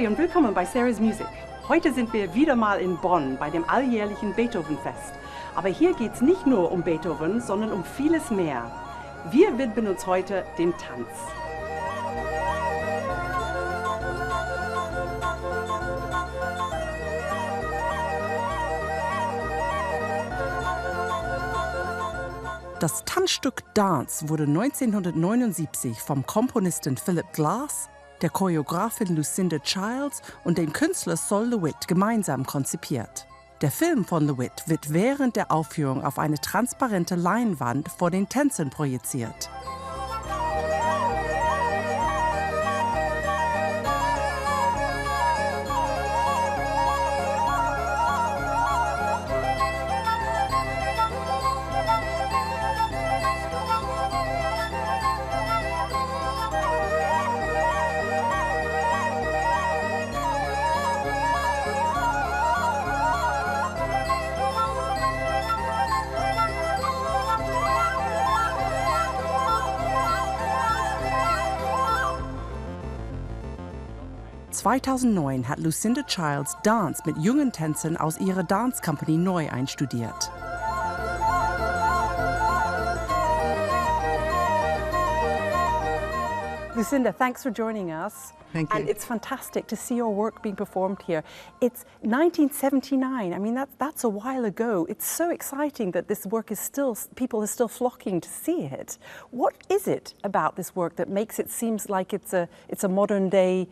Hi und willkommen bei Sarah's Musik. Heute sind wir wieder mal in Bonn bei dem alljährlichen Beethovenfest. Aber hier geht es nicht nur um Beethoven, sondern um vieles mehr. Wir widmen uns heute dem Tanz. Das Tanzstück Dance wurde 1979 vom Komponisten Philip Glass, der Choreographin Lucinda Childs und dem Künstler Sol LeWitt gemeinsam konzipiert. Der Film von LeWitt wird während der Aufführung auf eine transparente Leinwand vor den Tänzern projiziert. (2009) hat Lucinda Childs Dance mit jungen Tänzern aus ihrer Tanzkompanie neu einstudiert. Lucinda, thanks for joining us. Thank you. And it's fantastic to see your work being performed here. It's 1979. I mean, that's a while ago. It's so exciting that this work is still, people are still flocking to see it. What is it about this work that makes it seems like it's a modern day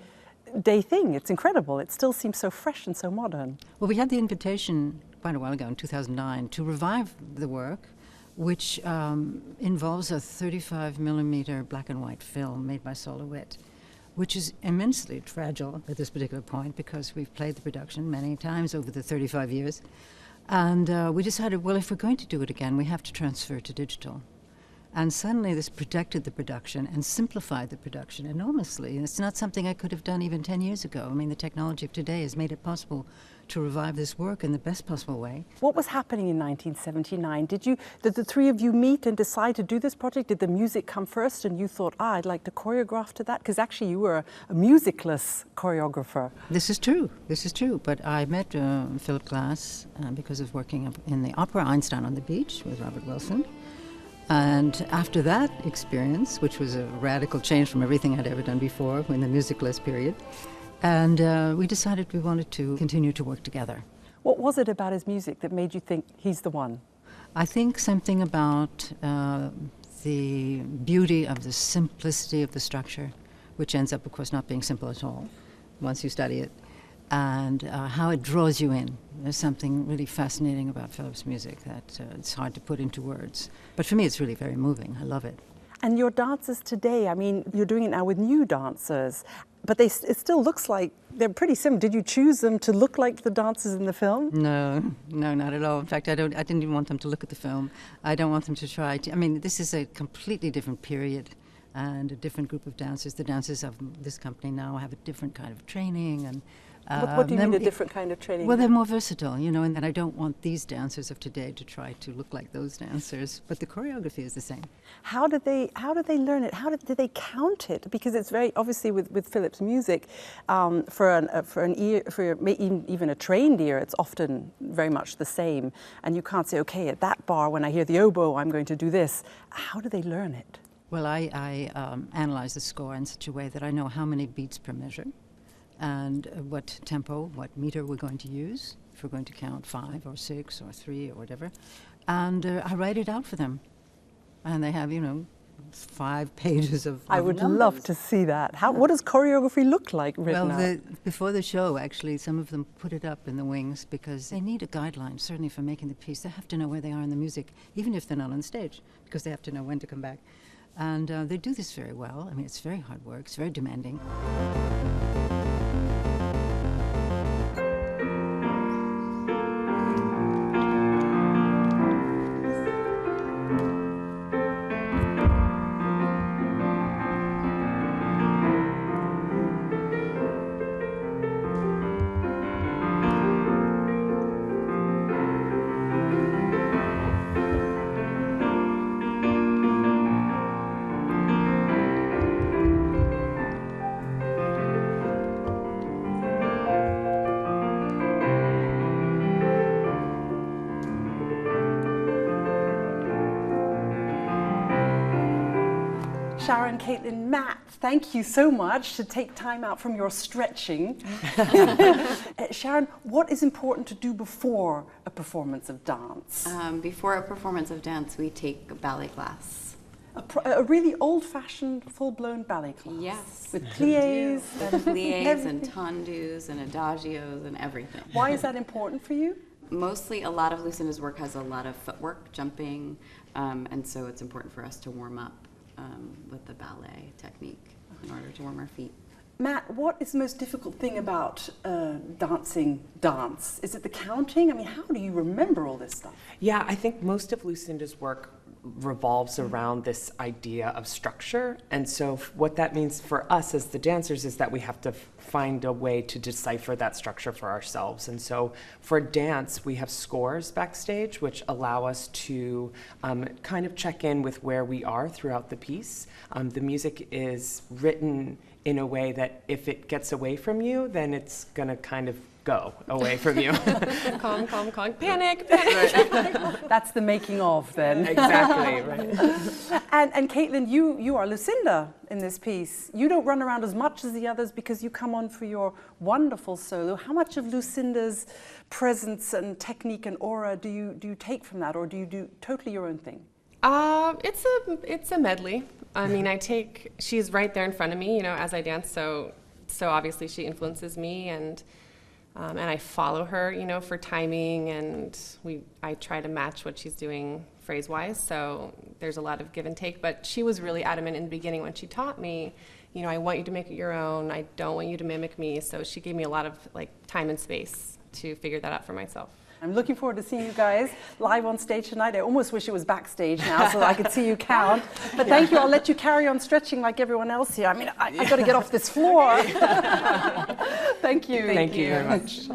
thing? It's incredible. It still seems so fresh and so modern. Well, we had the invitation quite a while ago in 2009 to revive the work, which involves a 35 millimeter black and white film made by Sol LeWitt, which is immensely fragile at this particular point because we've played the production many times over the 35 years. And we decided, well, if we're going to do it again, we have to transfer to digital. And suddenly this protected the production and simplified the production enormously. And it's not something I could have done even 10 years ago. I mean, the technology of today has made it possible to revive this work in the best possible way. What was happening in 1979? Did the three of you meet and decide to do this project? Did the music come first and you thought, I'd like to choreograph to that? Because actually you were a musicless choreographer. This is true. But I met Philip Glass because of working in the opera Einstein on the Beach with Robert Wilson. And after that experience, which was a radical change from everything I'd ever done before in the musicless period, and we decided we wanted to continue to work together. What was it about his music that made you think he's the one? I think something about the beauty of the simplicity of the structure, which ends up, of course, not being simple at all once you study it, and how it draws you in. There's something really fascinating about Philip's music that it's hard to put into words. But for me, it's really very moving. I love it. And your dancers today, I mean, you're doing it now with new dancers, but it still looks like they're pretty similar. Did you choose them to look like the dancers in the film? No, not at all. In fact, I didn't even want them to look at the film. I don't want them to try to. I mean, this is a completely different period and a different group of dancers. The dancers of this company now have a different kind of training and what do you mean a different kind of training? Well, they're more versatile, you know, and that I don't want these dancers of today to try to look like those dancers, but the choreography is the same. How did they learn it? Did they count it? Because it's very obviously with Philip's music, for an ear, even a trained ear, it's often very much the same, and you can't say, okay, at that bar when I hear the oboe, I'm going to do this. How do they learn it? Well, I analyze the score in such a way that I know how many beats per measure, and what tempo, what meter we're going to use, if we're going to count 5 or 6 or 3 or whatever. And I write it out for them. And they have, 5 pages of I would numbers. love to see that. What does choreography look like written out? Before the show, actually, some of them put it up in the wings because they need a guideline, certainly for making the piece. They have to know where they are in the music, even if they're not on stage, because they have to know when to come back. And they do this very well. I mean, it's very hard work. It's very demanding. Sharon, Caitlin, Matt, thank you so much to take time out from your stretching. Sharon, what is important to do before a performance of dance? Before a performance of dance, we take a ballet class. A really old-fashioned, full-blown ballet class. Yes. With pliés and pliés and tendus and adagios and everything. Why is that important for you? Mostly, a lot of Lucinda's work has a lot of footwork, jumping, and so it's important for us to warm up with the ballet technique in order to warm our feet. Matt, what is the most difficult thing about dancing dance? Is it the counting? I mean, how do you remember all this stuff? Yeah, I think most of Lucinda's work revolves around this idea of structure, and so what that means for us as the dancers is that we have to find a way to decipher that structure for ourselves. And so for dance, we have scores backstage which allow us to kind of check in with where we are throughout the piece. The music is written in a way that if it gets away from you, then it's gonna kind of go away from you. Calm, panic. That's the making of then. Exactly, right. And Caitlin, you are Lucinda in this piece. You don't run around as much as the others because you come on for your wonderful solo. How much of Lucinda's presence and technique and aura do you take from that, or do you do totally your own thing? It's a medley. I mean, she's right there in front of me, you know, as I dance. So obviously she influences me, and I follow her, you know, for timing, and I try to match what she's doing phrase-wise. So there's a lot of give and take. But she was really adamant in the beginning when she taught me, you know, I want you to make it your own. I don't want you to mimic me. So she gave me a lot of time and space to figure that out for myself. I'm looking forward to seeing you guys live on stage tonight. I almost wish it was backstage now so I could see you count. But thank you. I'll let you carry on stretching like everyone else here. I mean, I've got to get off this floor. Thank you. Thank you very much.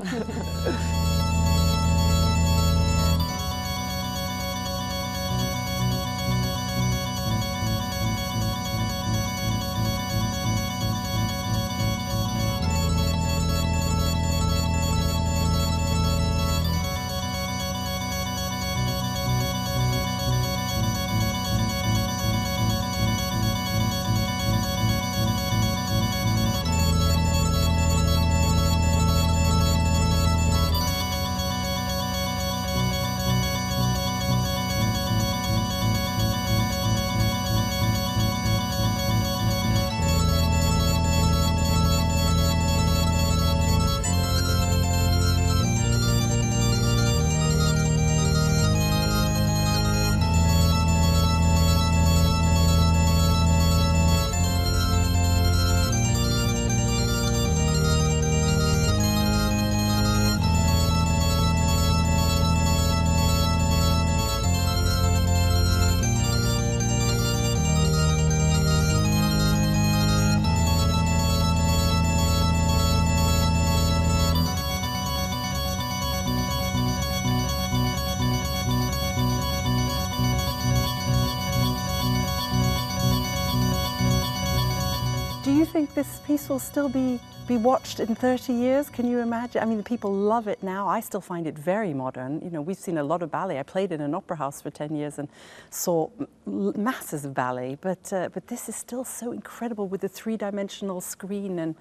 Do you think this piece will still be watched in 30 years? Can you imagine? I mean, the people love it now. I still find it very modern. You know, we've seen a lot of ballet. I played in an opera house for 10 years and saw masses of ballet, but this is still so incredible with the three-dimensional screen, and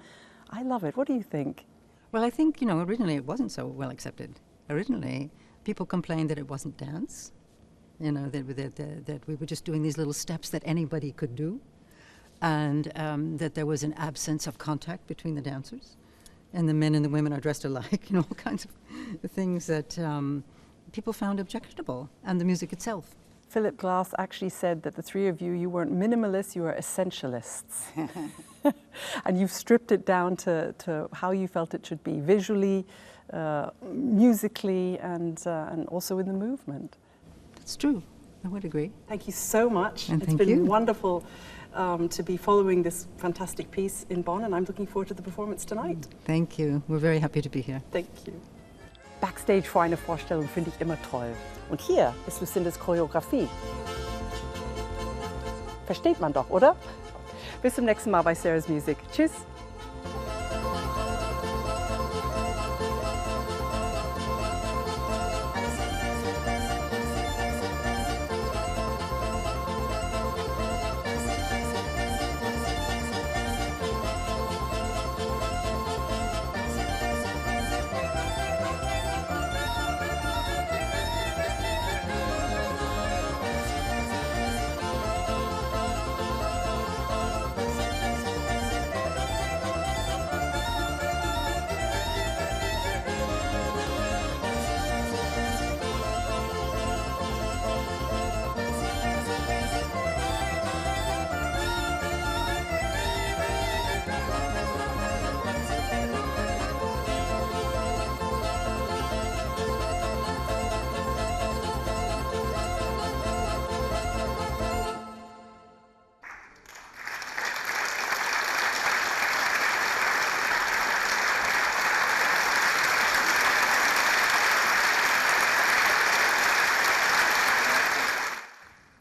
I love it. What do you think? Well, I think, you know, originally it wasn't so well accepted. Originally, people complained that it wasn't dance, you know, that we were just doing these little steps that anybody could do, and that there was an absence of contact between the dancers, and the men and the women are dressed alike, you know, all kinds of things that people found objectionable, and the music itself. Philip Glass actually said that the three of you weren't minimalists, you were essentialists. And you've stripped it down to how you felt it should be, visually, musically, and also in the movement. That's true. I would agree. Thank you so much. And it's been wonderful to be following this fantastic piece in Bonn, and I'm looking forward to the performance tonight. Thank you. We're very happy to be here. Thank you. Backstage vor einer Vorstellung finde ich immer toll. Und hier ist Lucindas Choreografie. Versteht man doch, oder? Bis zum nächsten Mal bei Sarah's Music. Tschüss.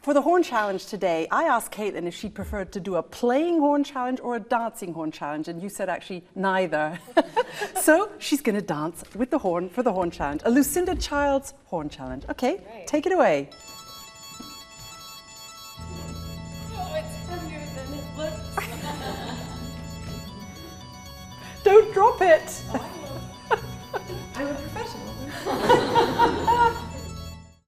For the horn challenge today, I asked Caitlin if she preferred to do a playing horn challenge or a dancing horn challenge, and you said actually neither. So she's going to dance with the horn for the horn challenge, a Lucinda Childs horn challenge. Okay, Right. take it away. Oh, it's heavier than it looks. Don't drop it. Oh,